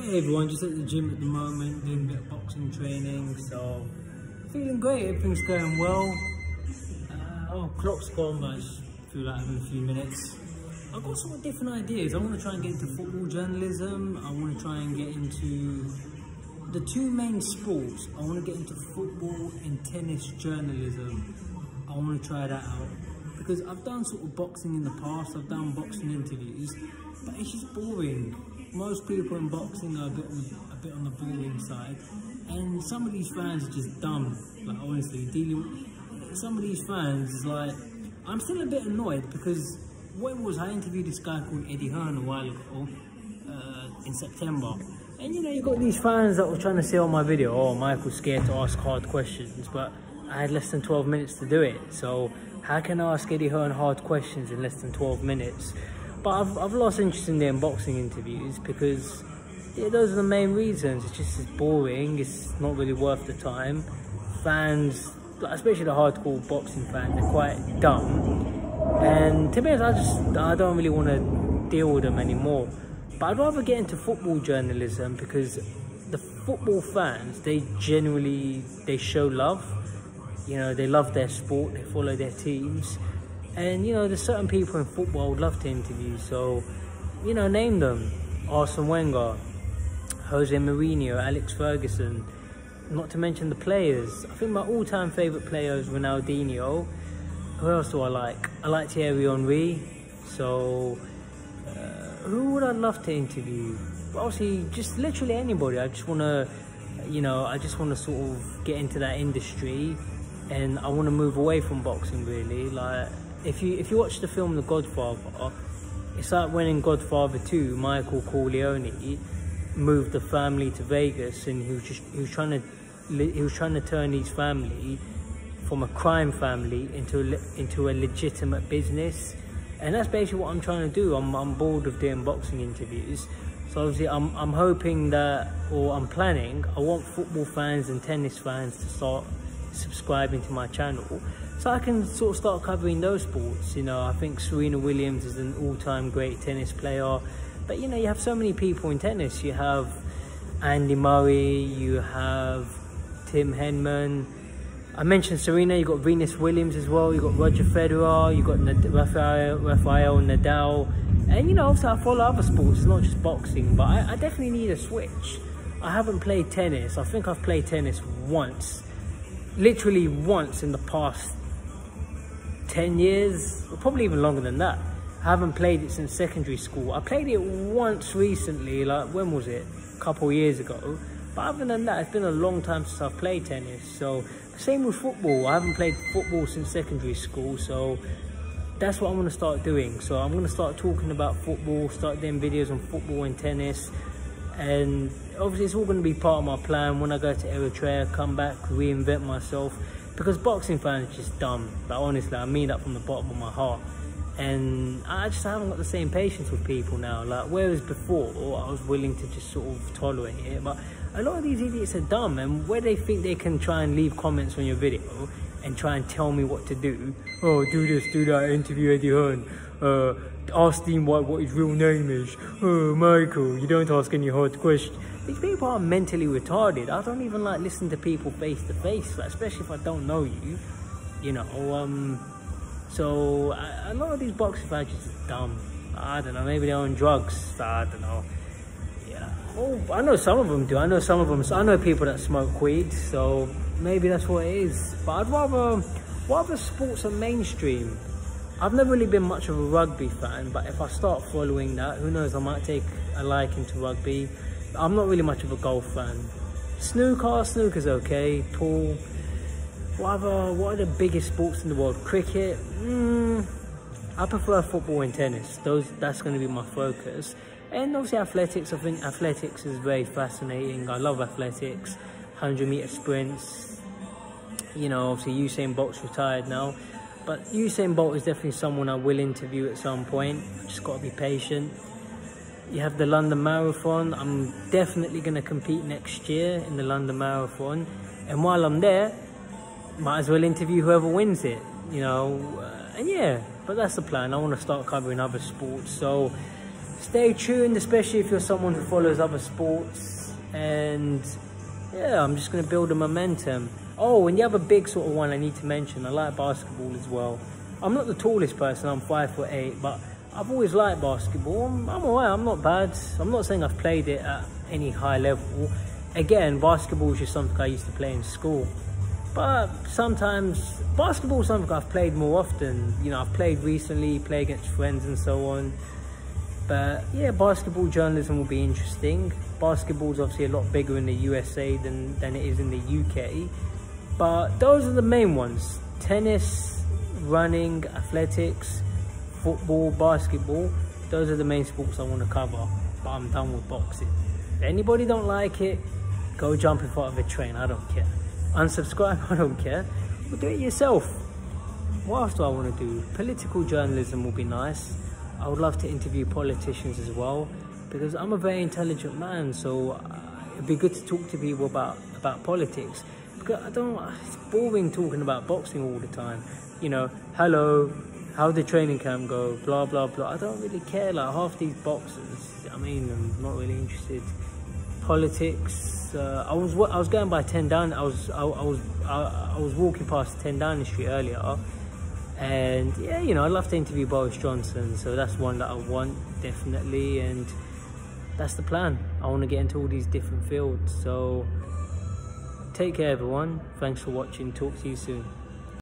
Hey everyone, just at the gym at the moment, doing a bit of boxing training, so feeling great, everything's going well. Clock's gone, but I just feel like having a few minutes. I've got sort of different ideas. I want to try and get into football journalism. I want to try and get into the two main sports. I want to get into football and tennis journalism. I want to try that out because I've done sort of boxing in the past. I've done boxing interviews, but it's just boring. Most people in boxing are a bit on the boring side, and some of these fans are just dumb. Like honestly, dealing with some of these fans is like, I'm still a bit annoyed because I interviewed this guy called Eddie Hearn a while ago in September, and you know, you got these fans that were trying to say on my video, oh, Michael's scared to ask hard questions, but I had less than 12 minutes to do it. So how can I ask Eddie Hearn hard questions in less than 12 minutes? But I've lost interest in the unboxing interviews because those are the main reasons. It's boring, it's not really worth the time. Fans, especially the hardcore boxing fans, they're quite dumb. And to be honest, I don't really want to deal with them anymore. But I'd rather get into football journalism because the football fans, they show love. You know, they love their sport, they follow their teams. And, you know, there's certain people in football I would love to interview. So, you know, name them. Arsene Wenger, Jose Mourinho, Alex Ferguson. Not to mention the players. I think my all-time favourite player is Ronaldinho. Who else do I like? I like Thierry Henry. So, who would I love to interview? Well, obviously, just literally anybody. I just want to, you know, sort of get into that industry. And I want to move away from boxing, really. Like, if you watch the film The Godfather, it's like when in Godfather 2, Michael Corleone moved the family to Vegas, and he was trying to turn his family from a crime family into a legitimate business, and that's basically what I'm trying to do. I'm bored of doing boxing interviews, so obviously I'm hoping that, or I'm planning, I want football fans and tennis fans to start subscribing to my channel, so I can sort of start covering those sports. You know, I think Serena Williams is an all-time great tennis player, but you know, you have so many people in tennis. You have Andy Murray, you have Tim Henman. I mentioned Serena, you got Venus Williams as well, you got Roger Federer, you got Rafael Nadal, and you know, also I follow other sports, it's not just boxing, but I definitely need a switch. I haven't played tennis. I think I've played tennis once, literally once in the past 10 years, or probably even longer than that. I haven't played it since secondary school. I played it once recently, like when was it? A couple of years ago. But other than that, it's been a long time since I've played tennis. So same with football. I haven't played football since secondary school, so that's what I'm going to start doing. So I'm going to start talking about football, start doing videos on football and tennis, and obviously it's all going to be part of my plan when I go to Eritrea, come back, reinvent myself, because boxing fans are just dumb. Like honestly, I mean that from the bottom of my heart. And I haven't got the same patience with people now. Like, whereas before, I was willing to just sort of tolerate it. But a lot of these idiots are dumb, and where they think they can try and leave comments on your video and try and tell me what to do. Oh, do this, do that, interview Eddie Hearn. Ask Dean White what his real name is. Oh, Michael, you don't ask any hard questions. These people are mentally retarded. I don't even like listening to people face to face, like, especially if I don't know you. You know, so a lot of these boxing fans are just dumb. I don't know, maybe they're on drugs. I don't know. Yeah. Oh, I know some of them do. I know people that smoke weed, so maybe that's what it is. But I'd rather, what other sports are mainstream? I've never really been much of a rugby fan, but if I start following that, who knows, I might take a liking to rugby. I'm not really much of a golf fan. Snooker's okay. Pool. What are the biggest sports in the world? Cricket. I prefer football and tennis. That's going to be my focus. And obviously athletics. I think athletics is very fascinating. I love athletics. 100-meter sprints. You know, obviously Usain Bolt's retired now, but Usain Bolt is definitely someone I will interview at some point. Just got to be patient. You have the London Marathon. I'm definitely going to compete next year in the London Marathon, and while I'm there, might as well interview whoever wins it, you know. And yeah, but that's the plan. I want to start covering other sports. So stay tuned, especially if you're someone who follows other sports. And yeah, I'm just going to build a momentum. Oh, and the other big sort of one I need to mention, I like basketball as well. I'm not the tallest person, I'm 5'8", but I've always liked basketball. I'm alright, I'm not bad. I'm not saying I've played it at any high level. Again, basketball is just something I used to play in school. But sometimes, basketball is something I've played more often. You know, I've played recently, play against friends and so on. But yeah, basketball journalism will be interesting. Basketball is obviously a lot bigger in the USA than it is in the UK. But those are the main ones. Tennis, running, athletics, football, basketball. Those are the main sports I want to cover. But I'm done with boxing. If anybody don't like it, go jump in front of a train, I don't care. Unsubscribe, I don't care. But do it yourself. What else do I want to do? Political journalism will be nice. I would love to interview politicians as well, because I'm a very intelligent man, so it'd be good to talk to people about politics. Because it's boring talking about boxing all the time. You know, hello, how did training camp go, blah blah blah. I don't really care. Like half these boxers, I mean, I'm not really interested. Politics. I was going by 10 Downing. I was walking past 10 Downing Street earlier, and yeah, you know, I'd love to interview Boris Johnson. So that's one that I want, definitely, and that's the plan. I want to get into all these different fields. So take care, everyone. Thanks for watching. Talk to you soon.